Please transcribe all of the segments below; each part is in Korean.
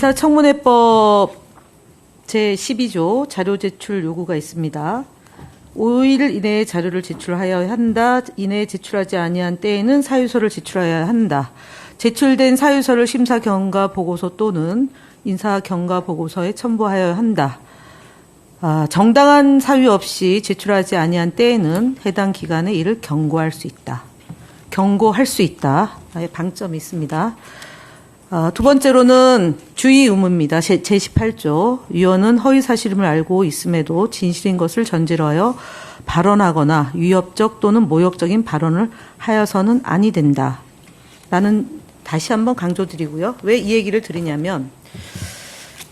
인사청문회법 제12조 자료 제출 요구가 있습니다. 5일 이내에 자료를 제출하여야 한다. 이내에 제출하지 아니한 때에는 사유서를 제출하여야 한다. 제출된 사유서를 심사 경과 보고서 또는 인사 경과 보고서에 첨부하여야 한다. 정당한 사유 없이 제출하지 아니한 때에는 해당 기관에 이를 경고할 수 있다. 경고할 수 있다. 방점이 있습니다. 두 번째로는 주의 의무입니다. 제18조. 위원은 허위 사실임을 알고 있음에도 진실인 것을 전제로 하여 발언하거나 위협적 또는 모욕적인 발언을 하여서는 아니 된다. 라는 다시 한번 강조드리고요. 왜 이 얘기를 드리냐면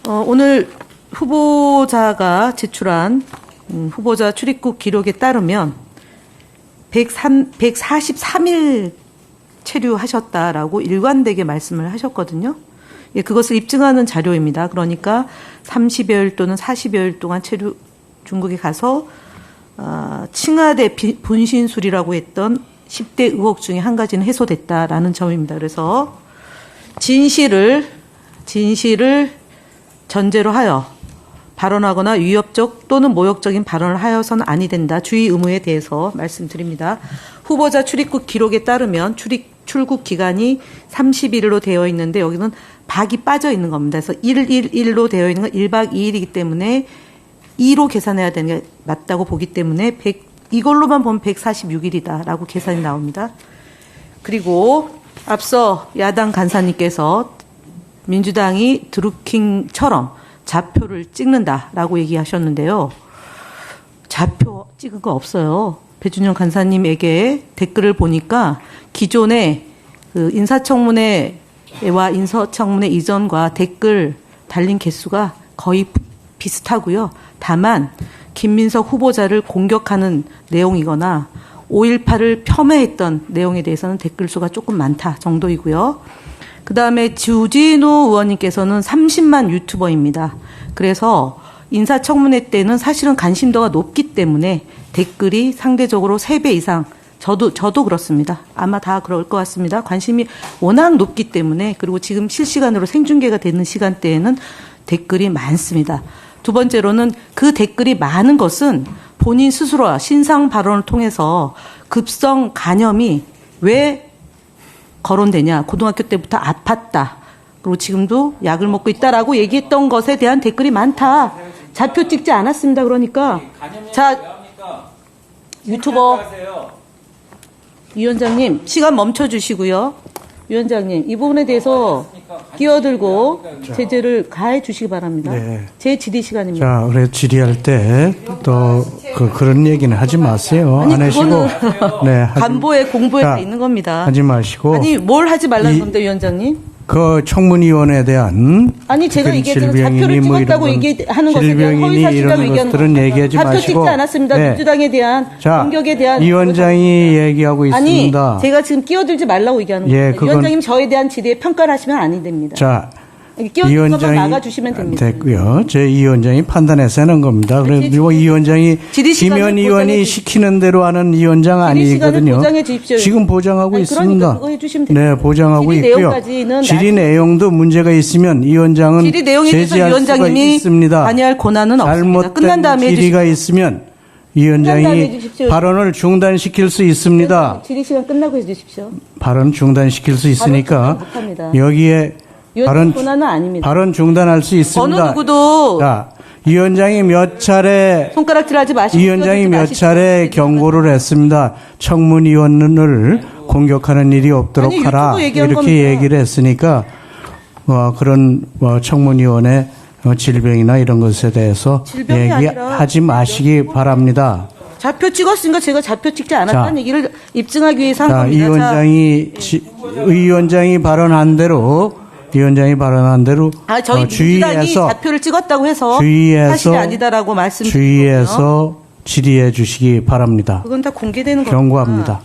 오늘 후보자가 제출한 후보자 출입국 기록에 따르면 143일 체류하셨다라고 일관되게 말씀을 하셨거든요. 예, 그것을 입증하는 자료입니다. 그러니까 30여일 또는 40여일 동안 중국에 가서 칭하대 분신술이라고 했던 10대 의혹 중에 한 가지는 해소됐다라는 점입니다. 그래서 진실을 전제로 하여 발언하거나 위협적 또는 모욕적인 발언을 하여서는 아니 된다. 주의 의무에 대해서 말씀드립니다. 후보자 출입국 기록에 따르면 출국 기간이 30일로 되어 있는데 여기는 박이 빠져 있는 겁니다. 그래서 111로 되어 있는 건 1박 2일이기 때문에 2로 계산해야 되는 게 맞다고 보기 때문에 이걸로만 보면 146일이다라고 계산이 나옵니다. 그리고 앞서 야당 간사님께서 민주당이 드루킹처럼 좌표를 찍는다라고 얘기하셨는데요. 좌표 찍은 거 없어요. 배준영 간사님에게 댓글을 보니까 기존의 그 인사청문회와 인사청문회 이전과 댓글 달린 개수가 거의 비슷하고요. 다만 김민석 후보자를 공격하는 내용이거나 5.18을 폄훼했던 내용에 대해서는 댓글 수가 조금 많다 정도이고요. 그다음에 주진우 의원님께서는 30만 유튜버입니다. 그래서 인사청문회 때는 사실은 관심도가 높기 때문에 댓글이 상대적으로 3배 이상, 저도 그렇습니다. 아마 다 그럴 것 같습니다. 관심이 워낙 높기 때문에, 그리고 지금 실시간으로 생중계가 되는 시간대에는 댓글이 많습니다. 두 번째로는 그 댓글이 많은 것은 본인 스스로와 신상 발언을 통해서 급성 간염이 왜 거론되냐. 고등학교 때부터 아팠다. 그리고 지금도 약을 먹고 있다라고 얘기했던 것에 대한 댓글이 많다. 좌표 찍지 않았습니다. 그러니까. 자, 유튜버 위원장님 시간 멈춰주시고요. 위원장님 이 부분에 대해서 끼어들고 제재를 가해 주시기 바랍니다. 네. 제 질의 시간입니다. 자, 그래 질의할 때 또 그런 얘기는 하지 마세요. 아니, 안 하시고 네, 간보에 공부에 다 있는 겁니다. 하지 마시고. 아니 뭘 하지 말라는 건데 위원장님? 그 청문위원회에 대한 아니 제가 얘기했잖아요. 좌표를 찍었다고 얘기하는 것에 대한 허위 사실이라고 얘기하는 겁니다. 얘기하지 좌표 마시고. 찍지 않았습니다. 네. 민주당에 대한 공격에 대한 위원장이 얘기하고 있습니다. 아니 제가 지금 끼어들지 말라고 얘기하는 겁니다. 위원장님 저에 대한 질의에 평가를 하시면 안 됩니다. 자, 끼어드는 것만 막아주시면 됩니다. 됐고요. 제 위원장이 판단해서 하는 겁니다. 그리고 위원장이 김현 의원이 시키는 대로 하는 위원장 아니거든요. 보장해 주십시오. 지금 보장하고 있습니다. 그러니까 그거 해주시면 됩니다. 네, 보장하고 있고요. 질의 내용도 문제가 있으면 위원장은 질의 내용에 대해서 위원장님이 있습니다. 관여할 권한은 없습니다. 끝난 다음에 질의가 있으면 위원장이 발언을 중단시킬 수 있습니다. 질의 시간 끝나고 해주십시오. 발언 중단시킬 수 있으니까 여기에 권한은 아닙니다. 발언 중단할 수 있습니다. 어느 누구도 자, 위원장이 몇 차례 손가락질하지 마시고 위원장이 몇 차례 경고를 했습니다. 청문위원을 공격하는 일이 없도록 아니, 하라 이렇게 겁니다. 얘기를 했으니까 그런 청문위원회 질병이나 이런 것에 대해서 얘기하지 마시기 바랍니다. 좌표 찍었으니까 제가 좌표 찍지 않았다는 얘기를 입증하기 위해서 한 겁니다. 위원장이 발언한 대로 저희 민주당이 좌표를 찍었다고 해서 사실이 아니다라고 말씀드렸거든요. 주의해서 질의해 주시기 바랍니다. 그건 다 공개되는 겁니다. 경고합니다.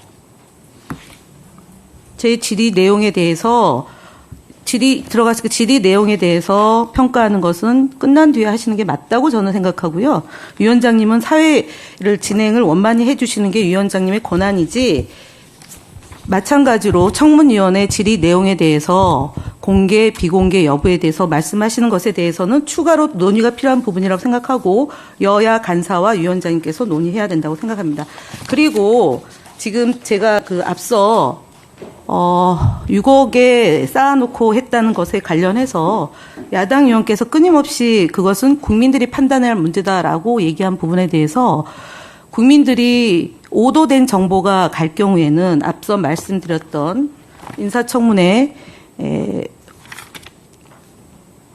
제 질의 내용에 대해서 들어갔을 때 질의 내용에 대해서 평가하는 것은 끝난 뒤에 하시는 게 맞다고 저는 생각하고요. 위원장님은 사회를 진행을 원만히 해주시는 게 위원장님의 권한이지 마찬가지로 청문위원회 질의 내용에 대해서 공개, 비공개 여부에 대해서 말씀하시는 것에 대해서는 추가로 논의가 필요한 부분이라고 생각하고 여야 간사와 위원장님께서 논의해야 된다고 생각합니다. 그리고 지금 제가 앞서 6억에 쌓아놓고 했다는 것에 관련해서 야당 의원께서 끊임없이 그것은 국민들이 판단해야 할 문제다라고 얘기한 부분에 대해서 국민들이 오도된 정보가 갈 경우에는 앞서 말씀드렸던 인사청문회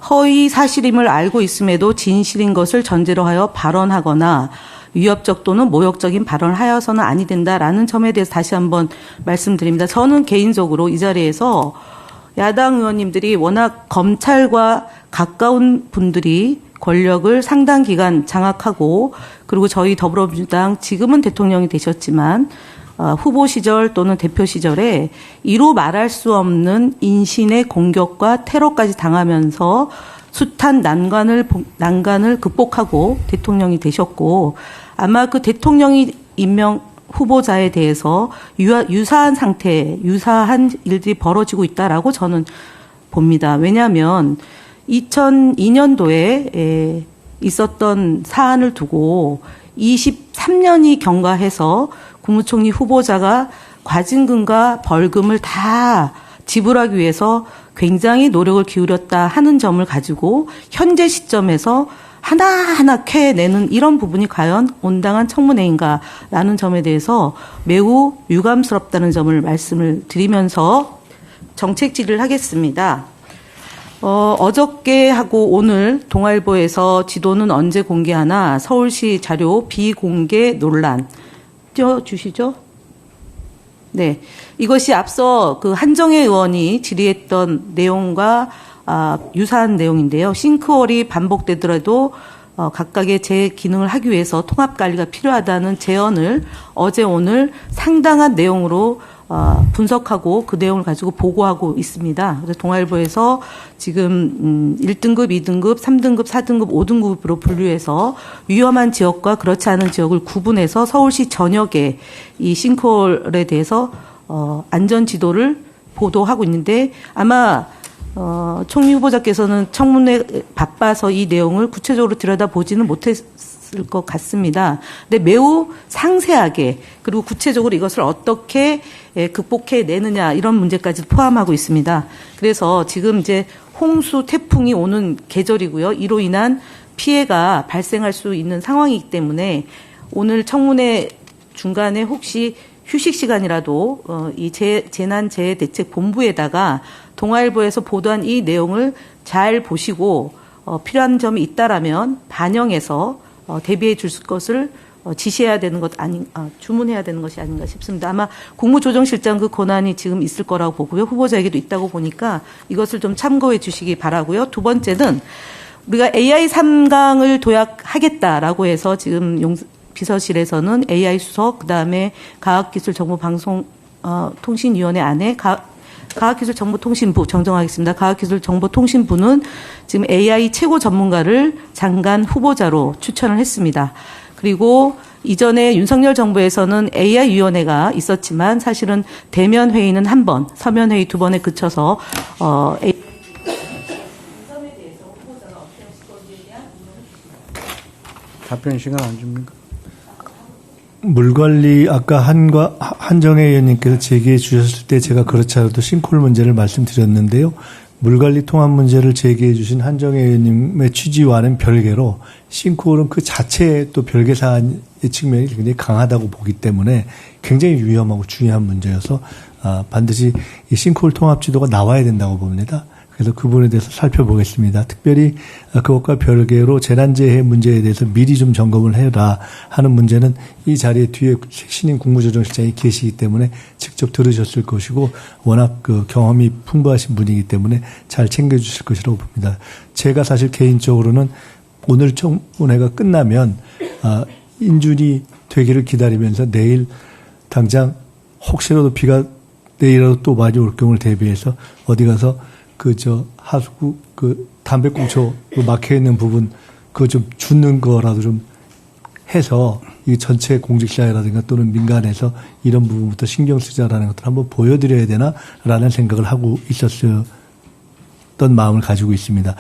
허위 사실임을 알고 있음에도 진실인 것을 전제로 하여 발언하거나 위협적 또는 모욕적인 발언을 하여서는 아니 된다라는 점에 대해서 다시 한번 말씀드립니다. 저는 개인적으로 이 자리에서 야당 의원님들이 워낙 검찰과 가까운 분들이 권력을 상당 기간 장악하고 그리고 저희 더불어민주당 지금은 대통령이 되셨지만 후보 시절 또는 대표 시절에 이루 말할 수 없는 인신의 공격과 테러까지 당하면서 숱한 난관을 극복하고 대통령이 되셨고 아마 그 대통령이 임명 후보자에 대해서 유사한 상태, 유사한 일들이 벌어지고 있다라고 저는 봅니다. 왜냐하면 2002년도에 있었던 사안을 두고 23년이 경과해서 국무총리 후보자가 과징금과 벌금을 다 지불하기 위해서 굉장히 노력을 기울였다 하는 점을 가지고 현재 시점에서 하나하나 캐내는 이런 부분이 과연 온당한 청문회인가라는 점에 대해서 매우 유감스럽다는 점을 말씀을 드리면서 정책 질의를 하겠습니다. 어저께 하고 오늘 동아일보에서 지도는 언제 공개하나 서울시 자료 비공개 논란 띄워주시죠. 네, 이것이 앞서 그 한정혜 의원이 질의했던 내용과 유사한 내용인데요. 싱크홀이 반복되더라도 각각의 제 기능을 하기 위해서 통합 관리가 필요하다는 제언을 어제 오늘 상당한 내용으로 분석하고 그 내용을 가지고 보고하고 있습니다. 그래서 동아일보에서 지금 1등급, 2등급, 3등급, 4등급, 5등급으로 분류해서 위험한 지역과 그렇지 않은 지역을 구분해서 서울시 전역에 이 싱크홀에 대해서 안전 지도를 보도하고 있는데 아마 총리 후보자께서는 청문회 바빠서 이 내용을 구체적으로 들여다보지는 못했을 것 같습니다. 근데 매우 상세하게 그리고 구체적으로 이것을 어떻게 극복해내느냐 이런 문제까지 포함하고 있습니다. 그래서 지금 이제 홍수, 태풍이 오는 계절이고요. 이로 인한 피해가 발생할 수 있는 상황이기 때문에 오늘 청문회 중간에 혹시 휴식 시간이라도 이 재난재해대책본부에다가 동아일보에서 보도한 이 내용을 잘 보시고 필요한 점이 있다라면 반영해서 대비해 줄 것을 지시해야 되는 것 주문해야 되는 것이 아닌가 싶습니다. 아마 국무조정실장 그 권한이 지금 있을 거라고 보고요. 후보자에게도 있다고 보니까 이것을 좀 참고해 주시기 바라고요. 두 번째는 우리가 AI 3강을 도약하겠다라고 해서 지금 비서실에서는 AI 수석, 그다음에 과학기술정보방송통신위원회 안에 과학기술정보통신부 정정하겠습니다. 과학기술정보통신부는 지금 AI 최고 전문가를 장관 후보자로 추천을 했습니다. 그리고 이전에 윤석열 정부에서는 AI위원회가 있었지만 사실은 대면 회의는 한 번, 서면 회의 두 번에 그쳐서 답변 시간 안 줍니까? 물관리 아까 한정혜 의원님께서 제기해 주셨을 때 제가 그렇지 않아도 싱크홀 문제를 말씀드렸는데요. 물관리 통합 문제를 제기해 주신 한정혜 의원님의 취지와는 별개로 싱크홀은 그 자체의 또 별개 사안의 측면이 굉장히 강하다고 보기 때문에 굉장히 위험하고 중요한 문제여서 반드시 이 싱크홀 통합 지도가 나와야 된다고 봅니다. 그래서 그 부분에 대해서 살펴보겠습니다. 특별히 그것과 별개로 재난재해 문제에 대해서 미리 좀 점검을 해라 하는 문제는 이 자리에 뒤에 신임 국무조정실장이 계시기 때문에 직접 들으셨을 것이고 워낙 그 경험이 풍부하신 분이기 때문에 잘 챙겨주실 것이라고 봅니다. 제가 사실 개인적으로는 오늘 청문회가 끝나면 인준이 되기를 기다리면서 내일 당장 혹시라도 비가 내일이라도 또 많이 올 경우를 대비해서 어디 가서 하수구 담배꽁초 막혀 있는 부분 그거 좀 줍는 거라도 좀 해서 이 전체 공직사회라든가 또는 민간에서 이런 부분부터 신경 쓰자라는 것들을 한번 보여드려야 되나라는 생각을 하고 있었던 마음을 가지고 있습니다.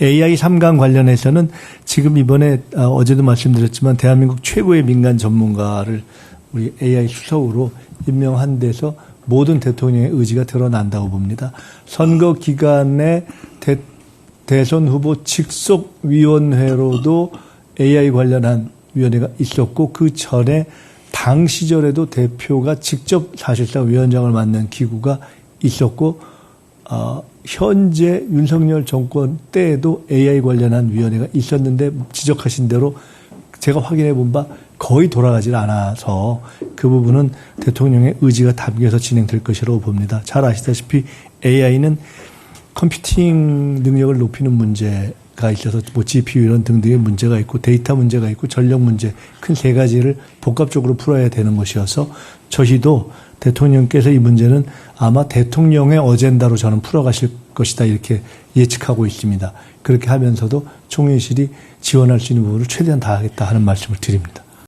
AI 3강 관련해서는 지금 이번에 어제도 말씀드렸지만 대한민국 최고의 민간 전문가를 우리 AI 수석으로 임명한 데서 모든 대통령의 의지가 드러난다고 봅니다. 선거 기간에 대선 후보 직속위원회로도 AI 관련한 위원회가 있었고 그 전에 당 시절에도 대표가 직접 사실상 위원장을 맡는 기구가 있었고 현재 윤석열 정권 때에도 AI 관련한 위원회가 있었는데 지적하신 대로 제가 확인해 본 바 거의 돌아가질 않아서 그 부분은 대통령의 의지가 담겨서 진행될 것이라고 봅니다. 잘 아시다시피 AI는 컴퓨팅 능력을 높이는 문제가 있어서 뭐 GPU 이런 등등의 문제가 있고 데이터 문제가 있고 전력 문제 큰 세 가지를 복합적으로 풀어야 되는 것이어서 저희도 대통령께서 이 문제는 아마 대통령의 어젠다로 저는 풀어가실 것이다 이렇게 예측하고 있습니다. 그렇게 하면서도 총회실이 지원할 수 있는 부분을 최대한 다하겠다 하는 말씀을 드립니다.